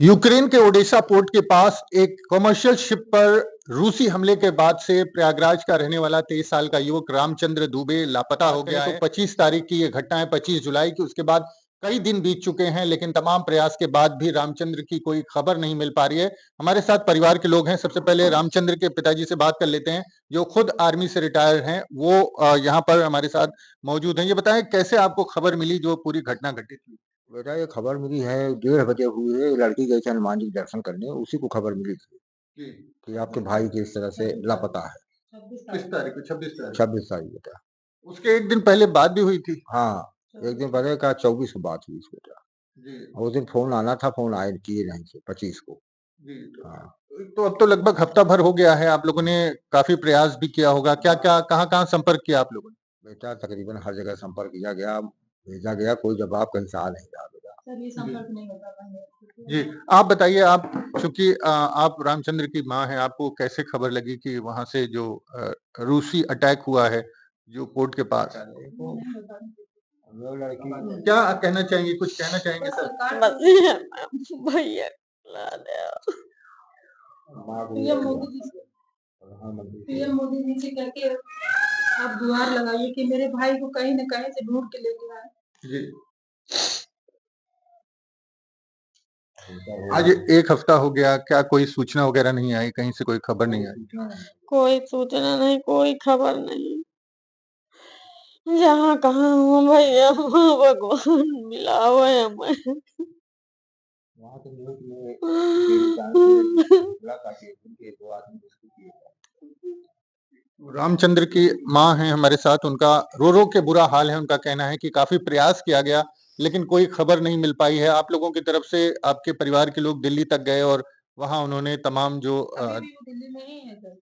Ukraine के Odesa port के पास एक कमर्शियल शिप पर रूसी हमले के बाद से प्रयागराज का रहने वाला 23 साल का युवक रामचंद्र दुबे लापता हो गया है। 25 तारीख की ये घटना है, 25 जुलाई की। उसके बाद कई दिन बीत चुके हैं, लेकिन तमाम प्रयास के बाद भी रामचंद्र की कोई खबर नहीं मिल पा रही है। हमारे साथ परिवार के लोग हैं। सबसे पहले रामचंद्र के पिताजी से बात कर लेते हैं, जो खुद आर्मी से रिटायर हैं। वो यहाँ पर हमारे साथ मौजूद हैं। ये बताएं, कैसे आपको खबर मिली जो पूरी घटना घटित हुई? बेटा ये खबर मिली है 1:30 बजे हुई है। लड़की गई थी हनुमान जी के दर्शन करने, उसी को खबर मिली थी जी। कि आपके भाई की इस तरह से लापता है। किस तारीख को? 26 तारीख। 26 तारीख बेटा। उसके एक दिन पहले बात भी हुई थी। हाँ, एक दिन पहले का 24 को बात हुई थी बेटा। जी। और उस दिन फोन आना था, फोन आए किए नहीं थे 25 को। जी। हाँ, तो अब तो लगभग हफ्ता भर हो गया है, आप लोगों ने काफ़ी प्रयास भी किया होगा। क्या-क्या, कहाँ-कहाँ संपर्क किया आप लोगों ने? बेटा तकरीबन हर जगह संपर्क किया गया, भेजा गया, कोई जवाब कहीं से आ नहीं रहा बेटा। सर ये संपर्क नहीं हो पाता है। जी, आप बताइए, आप चूँकि आप रामचंद्र की माँ हैं, आपको कैसे खबर लगी कि वहाँ से जो रूसी अटैक हुआ है, जो पोर्ट के पास? वो लड़की क्या कहना चाहेंगे? कुछ कहना चाहेंगे सर? भैया ला दे। माँ को पीएम मोदी जी से प्रधानमंत्री पीएम मोदी जी से कह के आप गुहार लगाइए कि मेरे भाई को कहीं न कहीं से ढूँढ के लेके आएँ। जी। से आज 1 हफ्ता हो गया, क्या कोई सूचना वगैरह नहीं आई? कहीं से कोई खबर नहीं आई? कोई सूचना नहीं, कोई खबर नहीं। जहाँ कहाँ हूँ भैया वहाँ भगवान मिलावे हमें। वहाँ के न्यूज़ में देख जाके मुलाकात उनके 2 आदमी रेस्क्यू किए गए। रामचंद्र की माँ हैं हमारे साथ, उनका रो-रो के बुरा हाल है। उनका कहना है कि काफ़ी प्रयास किया गया, लेकिन कोई खबर नहीं मिल पाई है। आप लोगों की तरफ से आपके परिवार के लोग दिल्ली तक गए और वहाँ उन्होंने तमाम जो अभी भी वो दिल्ली में ही है सर।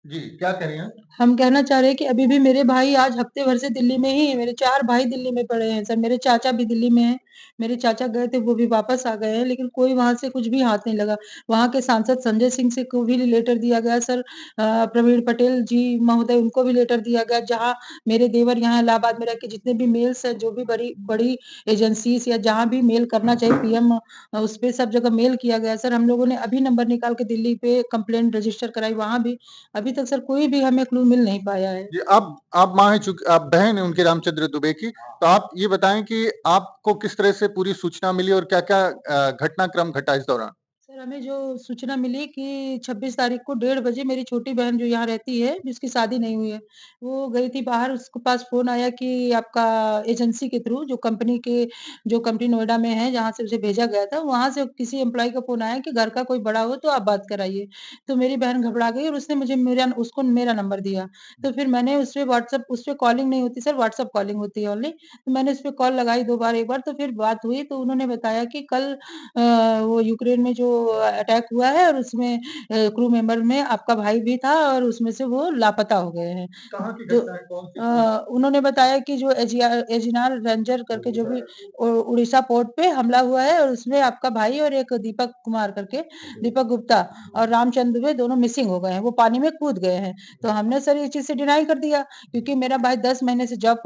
जी, क्या कह रही हैं? हम कहना चाह रहे हैं कि अभी भी मेरे भाई आज हफ्ते भर से दिल्ली में ही है। मेरे 4 भाई दिल्ली में पड़े हैं सर। मेरे चाचा भी दिल्ली में हैं। मेरे चाचा गए थे, वो भी वापस आ गए हैं, लेकिन कोई वहाँ से कुछ भी हाथ नहीं लगा। वहाँ के सांसद संजय सिंह से को भी लेटर दिया गया सर। प्रवीण पटेल जी महोदय, उनको भी लेटर दिया गया। जहाँ मेरे देवर यहाँ इलाहाबाद में रह के जितने भी मेल्स हैं, जो भी बड़ी बड़ी एजेंसीज़ या जहाँ भी मेल करना चाहिए पीएम, उस पे सब जगह मेल किया गया सर। हम लोगों ने अभी नंबर निकाल के दिल्ली पे कंप्लेंट रजिस्टर कराई, वहाँ भी अभी तक सर कोई भी हमें क्लू मिल नहीं पाया है। जी, आप माँ हैं, चूँकि आप बहन हैं उनके रामचंद्र दुबे की, तो आप ये बताएँ कि आपको किस तरह से पूरी सूचना मिली और क्या-क्या घटनाक्रम घटा इस दौरान? सर हमें जो सूचना मिली कि 26 तारीख को 1:30 बजे मेरी छोटी बहन जो यहाँ रहती है, जिसकी शादी नहीं हुई है, वो गई थी बाहर, उसके पास फ़ोन आया कि आपका एजेंसी के थ्रू जो कंपनी नोएडा में है, जहाँ से उसे भेजा गया था, वहाँ से किसी एम्प्लॉयी का फ़ोन आया कि घर का कोई बड़ा हो तो आप बात कराइए। तो मेरी बहन घबरा गई और उसने मुझे उसको मेरा नंबर दिया। तो फिर मैंने उस पे कॉलिंग नहीं होती सर, व्हाट्सएप कॉलिंग होती है ओनली। तो मैंने उस पे कॉल लगाई 2 बार, 1 बार तो फिर बात हुई, तो उन्होंने बताया कि कल वो यूक्रेन में जो अटैक हुआ है और उसमें क्रू मेंबर में आपका भाई भी था और उसमें से वो लापता हो गए हैं। कहाँ की जो घटना है? कौन-सी पुलिस? उन्होंने बताया कि जो एजिनार रेंजर करके जो भी उड़ीसा पोर्ट पे हमला हुआ है और उसमें आपका भाई और एक दीपक कुमार करके, दीपक गुप्ता और रामचंद्र दुबे दोनों मिसिंग हो गए हैं, वो पानी में कूद गए हैं। तो हमने सर इस चीज़ से डिनाई कर दिया क्योंकि मेरा भाई 10 महीने से जॉब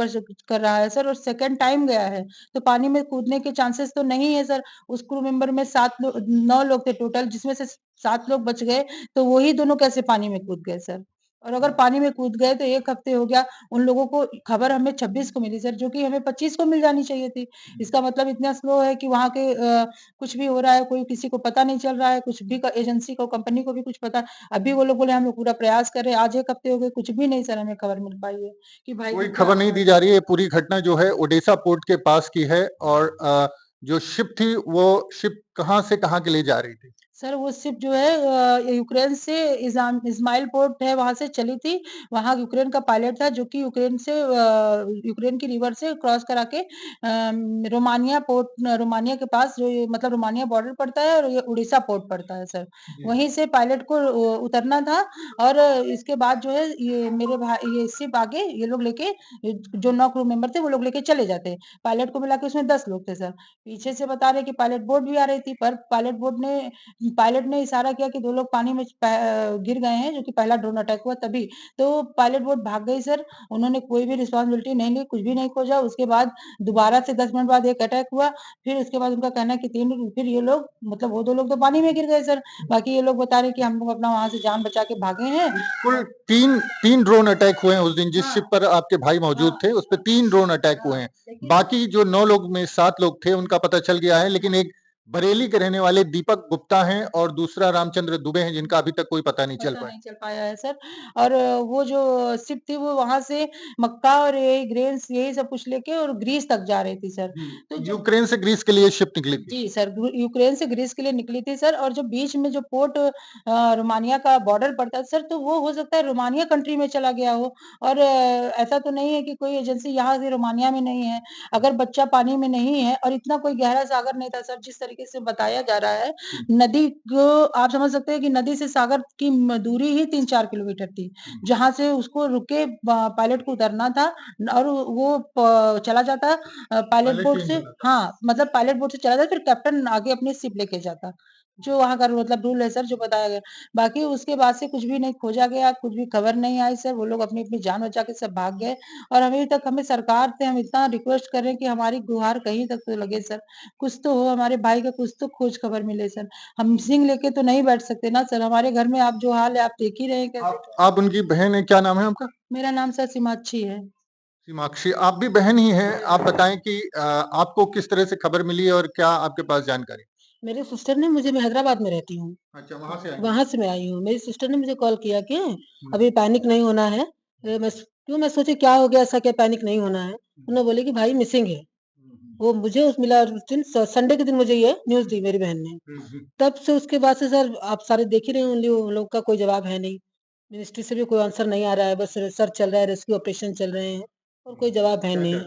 कर रहा है सर और सेकंड टाइम गया है, तो पानी में कूदने के चांसेस तो नहीं है सर। उस क्रू मेंबर में 9 लोग थे टोटल, जिसमें से 7 लोग बच गए, तो वही दोनों कैसे पानी में कूद गए सर? और अगर पानी में कूद गए तो 1 हफ्ते हो गया, उन लोगों को खबर हमें 26 को मिली सर, जो कि हमें 25 को मिल जानी चाहिए थी। इसका मतलब इतना स्लो है कि वहाँ के कुछ भी हो रहा है, कोई किसी को पता नहीं चल रहा है, कुछ भी एजेंसी को, कंपनी को भी कुछ पता। अभी वो लोग बोले हम लोग पूरा प्रयास कर रहे हैं, आज 1 हफ्ते हो गए, कुछ भी नहीं सर हमें खबर मिल पाई है कि भाई कोई को क्या खबर नहीं हुआ दी है। जा रही है। पूरी घटना जो है ओडेसा पोर्ट के पास की है और जो शिप थी, वो शिप कहाँ से कहाँ के लिए जा रही थी? सर वो शिप जो है यूक्रेन से इस्माइल पोर्ट है वहाँ से चली थी। वहाँ यूक्रेन का पायलट था जो कि यूक्रेन की रिवर से क्रॉस करा के रोमानिया के पास जो ये मतलब रोमानिया बॉर्डर पड़ता है और ये उड़ीसा पोर्ट पड़ता है सर। जी। वहीं से पायलट को उतरना था और इसके बाद जो है ये शिप आगे ये लोग लेके जो 9 क्रू मेंबर थे वो लोग लेके चले जाते। पायलट को मिला के उसमें 10 लोग थे सर। पीछे से बता रहे कि पायलट बोट भी आ रही थी पर पायलट बोट ने पायलट ने इशारा किया कि 2 लोग पानी में गिर गए हैं, जो कि पहला ड्रोन अटैक हुआ तभी। तो पायलट बोट भाग गई सर, उन्होंने कोई भी रिस्पॉन्सिबिलिटी नहीं ली, कुछ भी नहीं खोजा। उसके बाद दोबारा से 10 मिनट बाद एक अटैक हुआ, फिर उसके बाद उनका कहना है कि 3 फिर ये लोग मतलब वो 2 लोग तो पानी में गिर गए सर। बाकी ये लोग बता रहे हैं कि हम लोग अपना वहाँ से जान बचा के भागे हैं। कुल 3 ड्रोन अटैक हुए हैं उस दिन जिस हाँ। शिप पर आपके भाई मौजूद थे, उस पे 3 ड्रोन अटैक हुए हैं। लेकिन बाकी जो 9 लोग में 7 लोग थे उनका पता चल गया है, लेकिन एक बरेली के रहने वाले दीपक गुप्ता हैं और दूसरा रामचंद्र दुबे हैं जिनका अभी तक कोई पता नहीं चल पता पाया। नहीं चल पाया है सर। और वो जो शिप थी वो वहाँ से मक्का और यही ग्रेन्स यही सब कुछ लेके और ग्रीस तक जा रही थी सर। तो जब यूक्रेन से ग्रीस के लिए शिप निकली थी। जी सर, यूक्रेन से ग्रीस के लिए निकली थी सर। और जो बीच में जो पोर्ट रोमानिया का बॉर्डर पड़ता है सर, तो वो हो सकता है रोमानिया कंट्री में चला गया हो। और ऐसा तो नहीं है कि कोई एजेंसी यहाँ से रोमानिया में नहीं है। अगर बच्चा पानी में नहीं है और इतना कोई गहरा सागर नहीं था सर, जिस तरीके से बताया जा रहा है, नदी को आप समझ सकते हैं कि नदी से सागर की दूरी ही 3-4 किलोमीटर थी, जहाँ से उसको रुक के पायलट को उतरना था। और वो चला जाता पायलट बोट से। हाँ, मतलब पायलट बोट से चला जाता, फिर कैप्टन आगे अपनी शिप लेके जाता, जो वहाँ का मतलब रूल है सर, जो बताया गया। बाकी उसके बाद से कुछ भी नहीं खोजा गया, कुछ भी खबर नहीं आई सर। वो लोग अपनी-अपनी जान बचा के सब भाग गए। और अभी तक हमें सरकार से हम इतना रिक्वेस्ट कर रहे हैं कि हमारी गुहार कहीं तक तो लगे सर। कुछ तो हो, हमारे भाई का कुछ तो खोज खबर मिले सर। हम सिंह लेके तो नहीं बैठ सकते ना सर। हमारे घर में आप जो हाल है आप देख ही रहे हैं कैसे। आप उनकी बहन हैं, क्या नाम है आपका? मेरा नाम सर सीमाक्षी है। सीमाक्षी, आप भी बहन ही हैं। आप बताएं कि आपको किस तरह से खबर मिली और क्या आपके पास जानकारी? मेरी सिस्टर ने मुझे मैं हैदराबाद में रहती हूँ, अच्छा, वहां से आई। वहाँ से मैं आई हूँ। मेरी सिस्टर ने मुझे कॉल किया कि अभी पैनिक नहीं होना है। मैं सोची क्या हो गया, ऐसा क्या पैनिक नहीं होना है? उन्होंने बोले कि भाई मिसिंग है। वो मुझे उस मिला उस दिन संडे के दिन मुझे ये न्यूज़ दी मेरी बहन ने। तब से उसके बाद से सर आप सारे देख ही रहे होंगे, उन लोग का कोई जवाब है नहीं। मिनिस्ट्री से भी कोई आंसर नहीं आ रहा है, बस सर्च चल रहा है, रेस्क्यू ऑपरेशन चल रहे हैं और कोई जवाब है नहीं।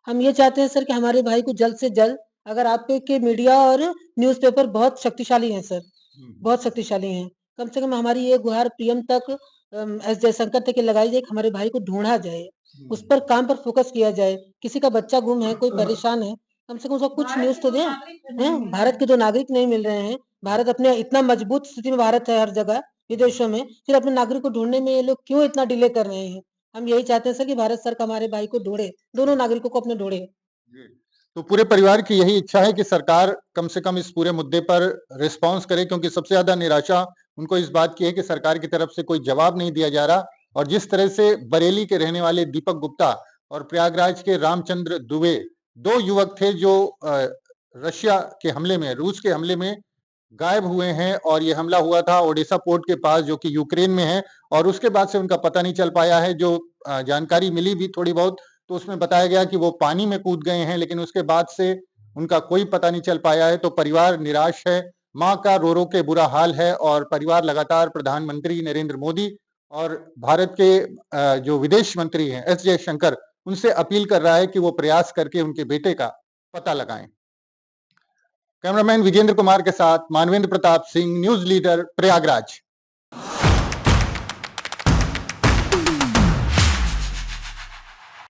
हम ये चाहते हैं सर कि हमारे भाई को जल्द से जल्द, अगर आपके मीडिया और न्यूज़पेपर बहुत शक्तिशाली हैं सर, बहुत शक्तिशाली हैं। कम से कम हमारी ये गुहार पीएम तक एस जयशंकर तक ये लगाई जाए कि हमारे भाई को ढूँढा जाए, उस पर काम पर फ़ोकस किया जाए। किसी का बच्चा गुम है, कोई परेशान है, कम से कम उसको कुछ न्यूज़ तो दें, हैं? भारत के 2 नागरिक नहीं मिल रहे हैं। भारत अपने इतना मजबूत स्थिति में भारत है हर जगह, विदेशों में, फिर अपने नागरिक को ढूँढने में ये लोग क्यों इतना डिले कर रहे हैं? हम यही चाहते हैं सर कि भारत सरकार हमारे भाई को ढूँढे, दोनों नागरिकों को अपने ढूँढे। जी। तो पूरे परिवार की यही इच्छा है कि सरकार कम से कम इस पूरे मुद्दे पर रिस्पॉन्स करे, क्योंकि सबसे ज्यादा निराशा उनको इस बात की है कि सरकार की तरफ से कोई जवाब नहीं दिया जा रहा। और जिस तरह से बरेली के रहने वाले दीपक गुप्ता और प्रयागराज के रामचंद्र दुबे 2 युवक थे जो रशिया के हमले में, रूस के हमले में गायब हुए हैं। और ये हमला हुआ था ओडेसा पोर्ट के पास, जो कि यूक्रेन में है। और उसके बाद से उनका पता नहीं चल पाया है। जो जानकारी मिली भी थोड़ी बहुत, तो उसमें बताया गया कि वो पानी में कूद गए हैं, लेकिन उसके बाद से उनका कोई पता नहीं चल पाया है। तो परिवार निराश है, माँ का रो रो के बुरा हाल है। और परिवार लगातार प्रधानमंत्री नरेंद्र मोदी और भारत के जो विदेश मंत्री हैं एस जयशंकर, उनसे अपील कर रहा है कि वो प्रयास करके उनके बेटे का पता लगाएं। कैमरामैन विजेंद्र कुमार के साथ मानवेंद्र प्रताप सिंह, न्यूज लीडर, प्रयागराज।